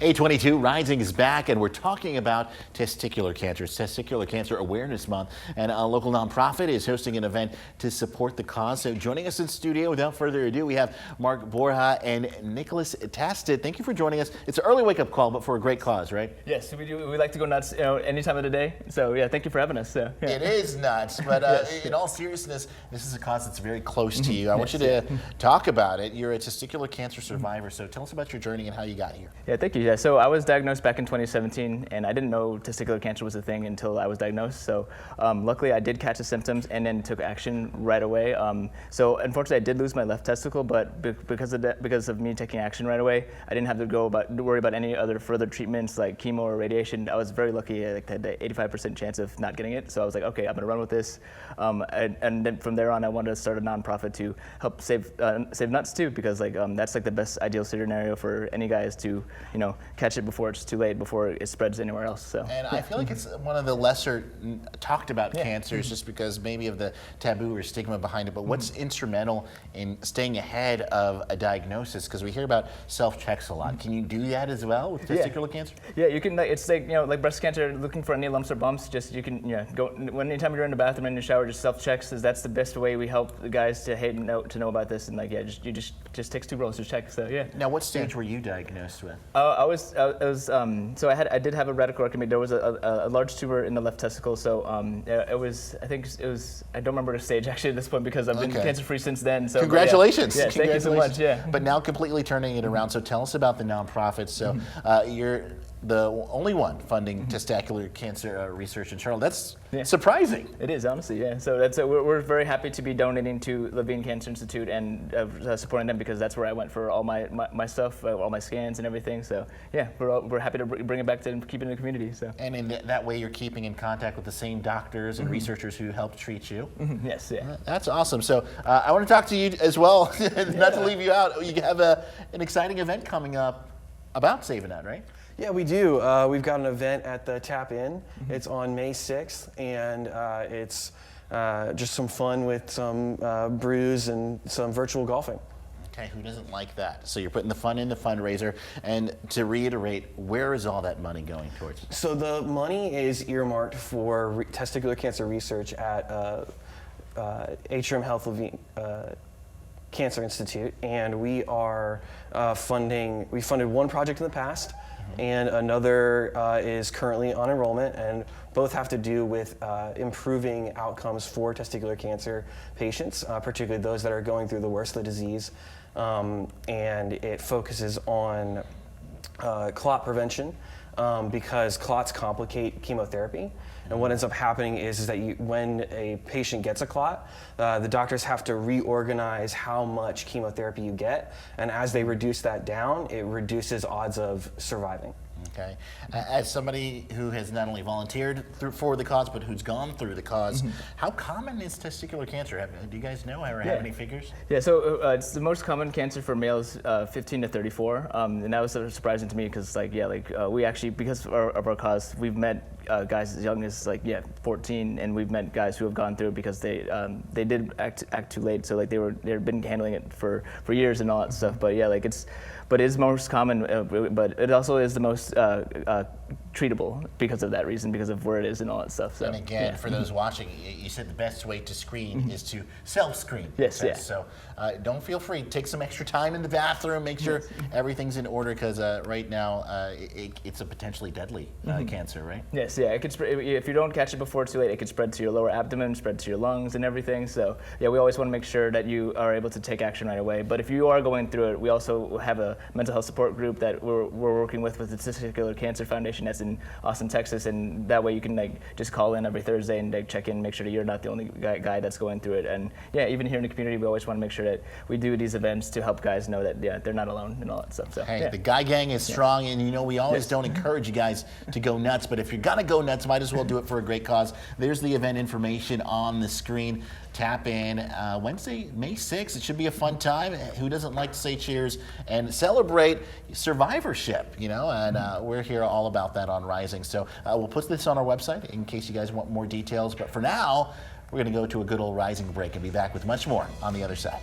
A22 Rising is back, and we're talking about testicular cancer. It's Testicular Cancer Awareness Month, and a local nonprofit is hosting an event to support the cause. So joining us in studio, without further ado, we have Mark Borja and Nicholas Tasted. Thank you for joining us. It's an early wake-up call, but for a great cause, right? Yes, we do. We like to go nuts, any time of the day. So yeah, thank you for having us. Yeah. It is nuts, but Yes. in all seriousness, this is a cause that's very close to you. I want you to talk about it. You're a testicular cancer survivor, so tell us about your journey and how you got here. Yeah, thank you. Yeah, so I was diagnosed back in 2017, and I didn't know testicular cancer was a thing until I was diagnosed. So luckily, I did catch the symptoms and then took action right away. So unfortunately, I did lose my left testicle, but because of me taking action right away, I didn't have to worry about any other further treatments like chemo or radiation. I was very lucky. I had the 85% chance of not getting it. So I was like, okay, I'm gonna run with this. And then from there on, I wanted to start a nonprofit to help save nuts too, because that's like the best ideal scenario for any guys to catch it before it's too late, before it spreads anywhere else. So. And I feel like it's one of the lesser talked about cancers, just because maybe of the taboo or stigma behind it. But what's instrumental in staying ahead of a diagnosis? Because we hear about self-checks a lot. Can you do that as well with testicular cancer? Yeah, you can. It's like breast cancer. Looking for any lumps or bumps, you can go anytime you're in the bathroom, in the shower, just self-checks. That's the best way we help the guys to know about this. And just takes 2 rolls to check. So yeah. Now, what stage were you diagnosed with? So I did have a radicectomy. There was a large tumor in the left testicle. So I don't remember the stage actually at this point, because I've been cancer-free since then. So congratulations. Yeah, thank you so much. Yeah. But now completely turning it around. So tell us about the nonprofit. So you're the only one funding testicular cancer research in Charlotte. That's surprising. It is, honestly, yeah. So we're very happy to be donating to Levine Cancer Institute and supporting them, because that's where I went for all my stuff, all my scans and everything. So yeah, we're happy to bring it back to keep it in the community. So. And in that way, you're keeping in contact with the same doctors and researchers who helped treat you. Yes, yeah. That's awesome. So I want to talk to you as well, not to leave you out. You have an exciting event coming up about saving that, right? Yeah, we do. We've got an event at the TAPIN. It's on May 6th, and it's just some fun with some brews and some virtual golfing. Okay, who doesn't like that? So you're putting the fun in the fundraiser, and to reiterate, where is all that money going towards? So the money is earmarked for testicular cancer research at Atrium Health Levine Cancer Institute, and we are we funded one project in the past, and another is currently on enrollment, and both have to do with improving outcomes for testicular cancer patients, particularly those that are going through the worst of the disease. And it focuses on clot prevention, because clots complicate chemotherapy. And what ends up happening is that when a patient gets a clot, the doctors have to reorganize how much chemotherapy you get. And as they reduce that down, it reduces odds of surviving. Okay. As somebody who has not only volunteered for the cause, but who's gone through the cause, how common is testicular cancer? Do you guys know or have any figures? Yeah, so it's the most common cancer for males, 15 to 34, and that was sort of surprising to me, because we actually, because of our cause, we've met guys as young as 14, and we've met guys who have gone through it because they did act too late, so they've been handling it for years and all that stuff. But yeah, but it is most common, but it also is the most treatable because of that reason, because of where it is and all that stuff. So, and again, for those watching, you said the best way to screen is to self-screen. Yes, yeah. So don't feel free. Take some extra time in the bathroom. Make sure everything's in order, because right now it's a potentially deadly cancer, right? Yes, yeah. It could if you don't catch it before it's too late, it could spread to your lower abdomen, spread to your lungs and everything. So yeah, we always want to make sure that you are able to take action right away. But if you are going through it, we also have a mental health support group that we're working with the Testicular Cancer Foundation that's in Austin, Texas, and that way you can just call in every Thursday and check in, make sure that you're not the only guy that's going through it. And yeah, even here in the community, we always want to make sure that we do these events to help guys know that they're not alone and all that stuff. So hey, the guy gang is strong, and we always don't encourage you guys to go nuts, but if you're gonna go nuts, might as well do it for a great cause. There's the event information on the screen. Tap in Wednesday, May 6th. It should be a fun time. Who doesn't like to say cheers and celebrate survivorship, and we're here all about that on Rising. So we'll put this on our website in case you guys want more details. But for now, we're going to go to a good old Rising break and be back with much more on the other side.